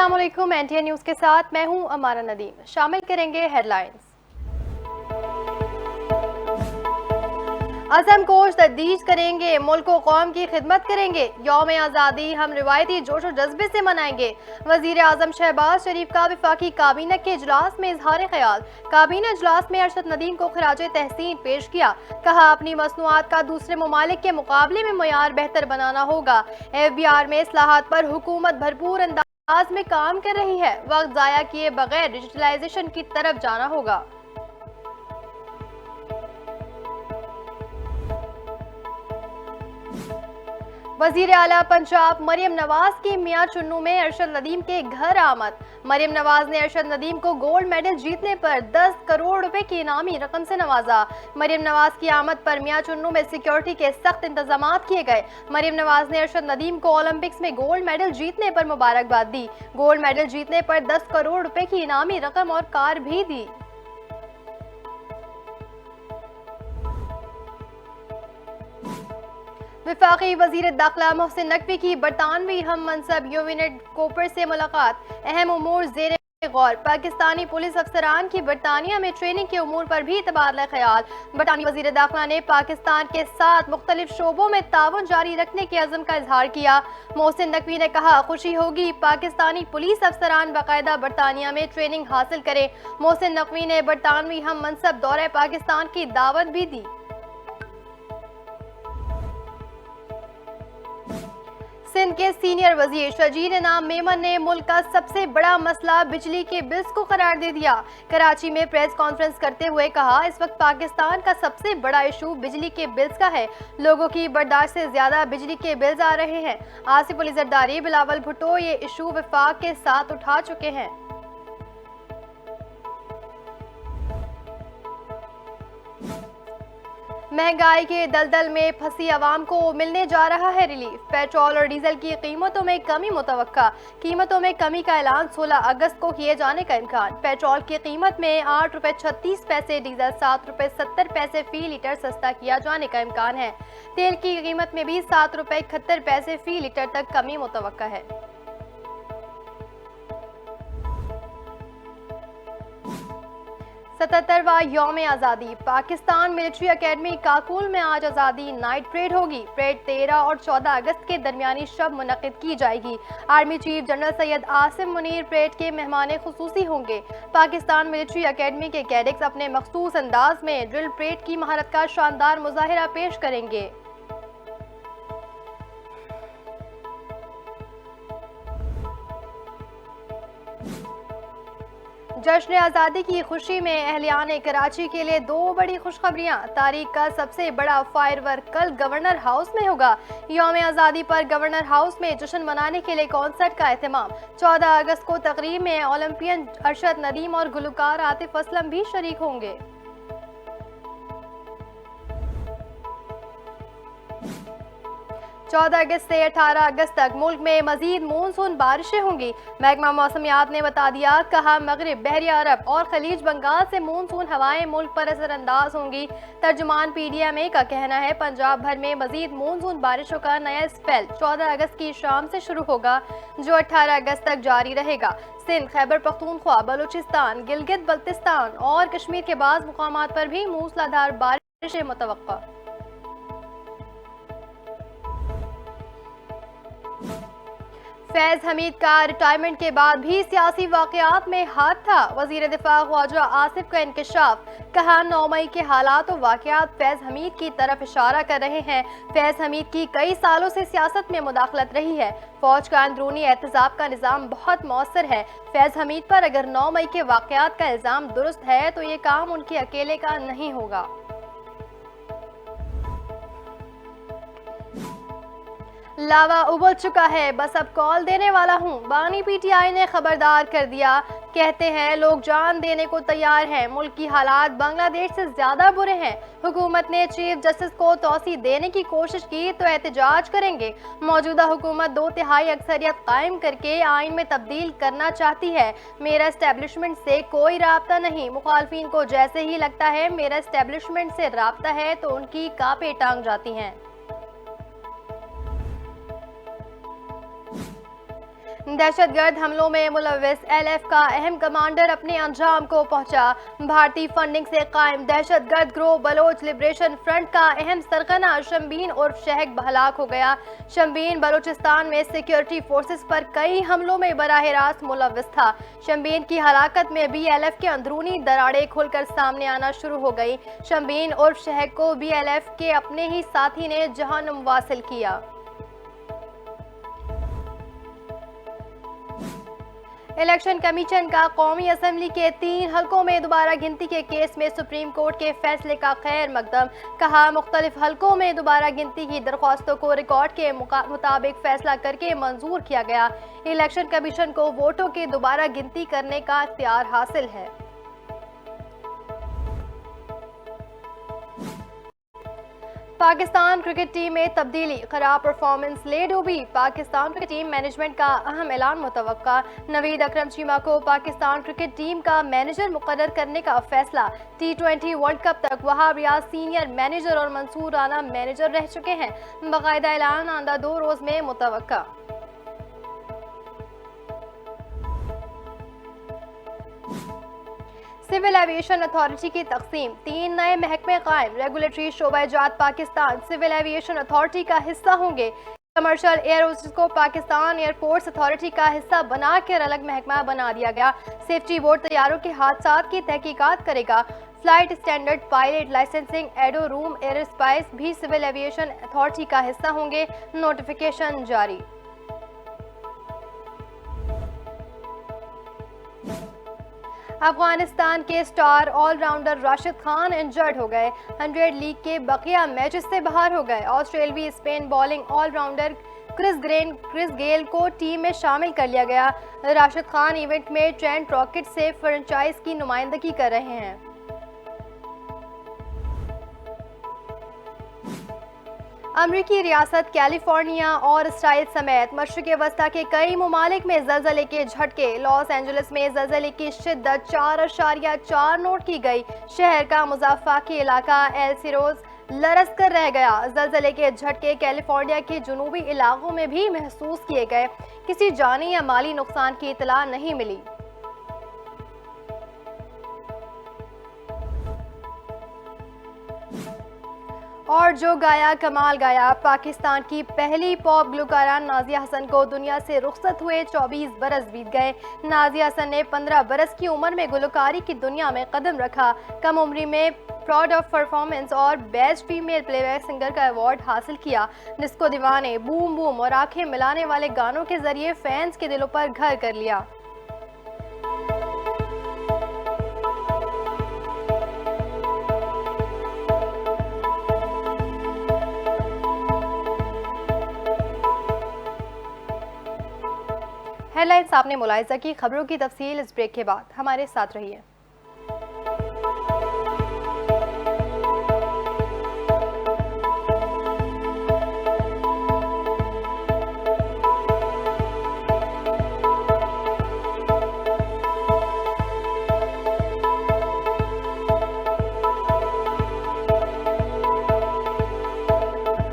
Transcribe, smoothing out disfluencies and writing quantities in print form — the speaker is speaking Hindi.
अस्सलाम वालेकुम। एनटीएन न्यूज़ के साथ मैं हूं अमारा नदीम। शामिल करेंगे हेडलाइंस। अज़म कोश तजदीद करेंगे, मुल्क व कौम की खिदमत करेंगे। यौम आज़ादी हम रिवायती जोश और जज्बे से मनाएंगे। वज़ीर आज़म शहबाज शरीफ का वफाकी काबीना के इजलास में इजहार ख्याल। काबीना इजलास में अरशद नदीम को खराजे तहसीन पेश किया। कहा अपनी मसनूआत का दूसरे ममालिक के मुकाबले में मयार बेहतर बनाना होगा। FBR में इस्लाहात पर हुकूमत भरपूर अंदाज में काम कर रही है। वक्त ज़ाया किए बगैर डिजिटलाइजेशन की तरफ जाना होगा। वजीर आला पंजाब मरियम नवाज की मियां चुन्नू में अरशद नदीम के घर आमद। मरियम नवाज ने अरशद नदीम को गोल्ड मेडल जीतने पर 10 करोड़ रुपए की इनामी रकम से नवाजा। मरियम नवाज की आमद पर मियां चुन्नू में सिक्योरिटी के सख्त इंतजाम किए गए। मरियम नवाज ने अरशद नदीम को ओलंपिक्स में गोल्ड मेडल जीतने पर मुबारकबाद दी। गोल्ड मेडल जीतने पर 10 करोड़ रुपए की इनामी रकम और कार भी दी। वफाकी वजीर दाखिला मोहसिन नकवी की बरतानवी हम मनसब यूनिट कोपर से मुलाकात। अहम उमूर जेर गौर। पाकिस्तानी पुलिस अफसरान की बरतानिया में ट्रेनिंग के उमूर पर भी तबादला ख्याल। बरतानी वजीर दाखिला ने पाकिस्तान के साथ मुख्तलिफ शोबों में ताउन जारी रखने के अज़म का इजहार किया। मोहसिन नकवी ने कहा खुशी होगी पाकिस्तानी पुलिस अफसरान बाकायदा बरतानिया में ट्रेनिंग हासिल करें। मोहसिन नकवी ने बरतानवी हम मनसब दौरे पाकिस्तान की दावत भी दी। सिंध के सीनियर वजीर शजीर इनाम मेमन ने मुल्क का सबसे बड़ा मसला बिजली के बिल्स को करार दे दिया। कराची में प्रेस कॉन्फ्रेंस करते हुए कहा इस वक्त पाकिस्तान का सबसे बड़ा इशू बिजली के बिल्स का है। लोगों की बर्दाश्त से ज्यादा बिजली के बिल्स आ रहे हैं। आसिफ अली जरदारी, बिलावल भुट्टो ये इशू वफाक के साथ उठा चुके हैं। महंगाई के दलदल में फंसी आवाम को मिलने जा रहा है रिलीफ। पेट्रोल और डीजल की कीमतों में कमी मुतवक्का। कीमतों में कमी का ऐलान 16 अगस्त को किए जाने का इम्कान। पेट्रोल की कीमत में 8 रुपए 36 पैसे, डीजल 7 रुपए 70 पैसे फी लीटर सस्ता किया जाने का इम्कान है। तेल की कीमत में भी 7 रुपए 71 पैसे फी लीटर तक कमी मुतवक्का है। सतहत्तरवां यौम आज़ादी। पाकिस्तान मिलिट्री अकेडमी काकुल में आज आज़ादी नाइट परेड होगी। परेड 13 और 14 अगस्त के दरमियानी शब मुनक़िद की जाएगी। Army chief general Syed Asim Munir parade के मेहमान खुसूसी होंगे। पाकिस्तान मिलिट्री अकेडमी के कैडेट्स अपने मखसूस अंदाज में ड्रिल परेड की महारत का शानदार मुजाहिरा पेश करेंगे। जश्न आज़ादी की खुशी में अहलियान कराची के लिए 2 बड़ी खुशखबरियां। तारीख का सबसे बड़ा फायरवर्क कल गवर्नर हाउस में होगा। यौम आज़ादी पर गवर्नर हाउस में जश्न मनाने के लिए कॉन्सर्ट का एहतमाम। 14 अगस्त को तकरीब में ओलंपियन अरशद नदीम और गुलकार आतिफ असलम भी शरीक होंगे। 14 अगस्त से 18 अगस्त तक मुल्क में मजीद मानसून बारिशें होंगी। महकमा मौसमियात ने बता दिया। कहा मगरिब, बहरी अरब और खलीज बंगाल से मानसून हवाएं मुल्क पर असरअंदाज होंगी। तर्जुमान PDMA का कहना है पंजाब भर में मजीद मानसून बारिशों का नया स्पेल 14 अगस्त की शाम से शुरू होगा जो 18 अगस्त तक जारी रहेगा। सिंध, खैबर पख्तूनख्वा, बलूचिस्तान, गिलगित बल्तिस्तान और कश्मीर के बाज़ मुकामात पर भी मूसलाधार बारिशें मुतवक्का। फैज हमीद का रिटायरमेंट के बाद भी सियासी वाकयात में हाथ था। वजीर दिफा ख्वाजा आसिफ का इंकशाफ। कहा 9 मई के हालात और वाकयात फैज हमीद की तरफ इशारा कर रहे हैं। फैज हमीद की कई सालों से सियासत में मुदाखलत रही है। फौज का अंदरूनी एहतसाब का निज़ाम बहुत मौसर है। फैज हमीद पर अगर 9 मई के वाकयात का इल्ज़ाम दुरुस्त है तो ये काम उनके अकेले का नहीं होगा। लावा उबल चुका है, बस अब कॉल देने वाला हूँ। बानी PTI ने खबरदार कर दिया। कहते हैं लोग जान देने को तैयार हैं। मुल्क की हालात बांग्लादेश से ज्यादा बुरे हैं। हुकूमत ने चीफ जस्टिस को तौसी देने की कोशिश की तो एहतजाज करेंगे। मौजूदा हुकूमत 2/3 अक्सरियत कायम करके आइन में तब्दील करना चाहती है। मेरा एस्टेब्लिशमेंट से कोई राब्ता नहीं। मुखालफिन को जैसे ही लगता है मेरा एस्टेब्लिशमेंट से राब्ता है तो उनकी कांपे टांग जाती हैं। दहशतगर्द हमलों में मुलव्विस LF का अहम कमांडर अपने अंजाम को पहुंचा। भारतीय फंडिंग से कायम दहशतगर्द ग्रोह बलोच लिबरेशन फ्रंट का अहम सरगना शम्बीन उर्फ शहक हलाक हो गया। शम्बीन बलूचिस्तान में सिक्योरिटी फोर्सेस पर कई हमलों में बराह रास्त मुलव्विस था। शम्बीन की हलाकत में BLF के अंदरूनी दरारें खुलकर सामने आना शुरू हो गई। शम्बीन उर्फ शहक को BLF के अपने ही साथी ने जहन्नुम वासिल किया। इलेक्शन कमीशन का कौमी असेंबली के 3 हलकों में दोबारा गिनती के केस में सुप्रीम कोर्ट के फैसले का खैर मकदम। कहा, मुख्तलिफ हलकों में दोबारा गिनती की दरख्वास्तों को रिकॉर्ड के मुताबिक फैसला करके मंजूर किया गया। इलेक्शन कमीशन को वोटों की दोबारा गिनती करने का इख्तियार हासिल है। पाकिस्तान क्रिकेट टीम में तब्दीली, खराब परफॉर्मेंस ले डूबी। पाकिस्तान क्रिकेट टीम मैनेजमेंट का अहम ऐलान मुतवक्का। नवीद अकरम चीमा को पाकिस्तान क्रिकेट टीम का मैनेजर मुकर्रर करने का फैसला। T20 वर्ल्ड कप तक वहाब रियाज सीनियर मैनेजर और मंसूर राना मैनेजर रह चुके हैं। बाकायदा ऐलान आंदा 2 रोज में मुतवक्का। सिविल एविएशन अथॉरिटी की तकसीम, 3 नए महकमे कायम। रेगुलेटरी शोबा-ए-जात पाकिस्तान सिविल एविएशन अथॉरिटी का हिस्सा होंगे। कमर्शियल एयरवेज को पाकिस्तान एयरपोर्ट्स अथॉरिटी का हिस्सा बनाकर अलग महकमा बना दिया गया। सेफ्टी बोर्ड तैयारों के हादसात की तहकीकात करेगा। Flight standard, pilot licensing, aerodrome, airspace भी सिविल एविएशन अथॉरिटी का हिस्सा होंगे। नोटिफिकेशन जारी। अफगानिस्तान के star allrounder Rashid Khan injured हो गए। 100 लीग के बकिया मैचेस से बाहर हो गए। ऑस्ट्रेलवी spin bowling allrounder Chris Gayle को टीम में शामिल कर लिया गया। राशिद खान इवेंट में ट्रेंट रॉकेट से फ्रेंचाइज की नुमाइंदगी कर रहे हैं। अमरीकी रियासत कैलिफोर्निया और इसराइल समेत मशरिक़ वस्ता के कई ममालिक में ज़लज़ले के झटके। लॉस एंजलिस में ज़लज़ले की शिद्दत 4.4 नोट की गई। शहर का मुज़ाफ़ाकी इलाका एल सिरोज लरस कर रह गया। ज़लज़ले के झटके कैलिफोर्निया के जुनूबी इलाकों में भी महसूस किए गए। किसी जानी या माली नुकसान की इतला नहीं मिली। और जो गाया कमाल गाया। पाकिस्तान की पहली पॉप गुलकारा नाज़िया हसन को दुनिया से रुखसत हुए 24 बरस बीत गए। नाज़िया हसन ने 15 बरस की उम्र में गुलकारी की दुनिया में कदम रखा। कम उम्री में प्राउड ऑफ परफॉर्मेंस और बेस्ट फीमेल प्लेबैक सिंगर का अवार्ड हासिल किया। डिस्को दीवाने, बूम बूम और आंखें मिलाने वाले गानों के जरिए फैंस के दिलों पर घर कर लिया। हेडलाइंस आपने मुलाहिजा की। खबरों की तफसील इस ब्रेक के बाद। हमारे साथ रहिए।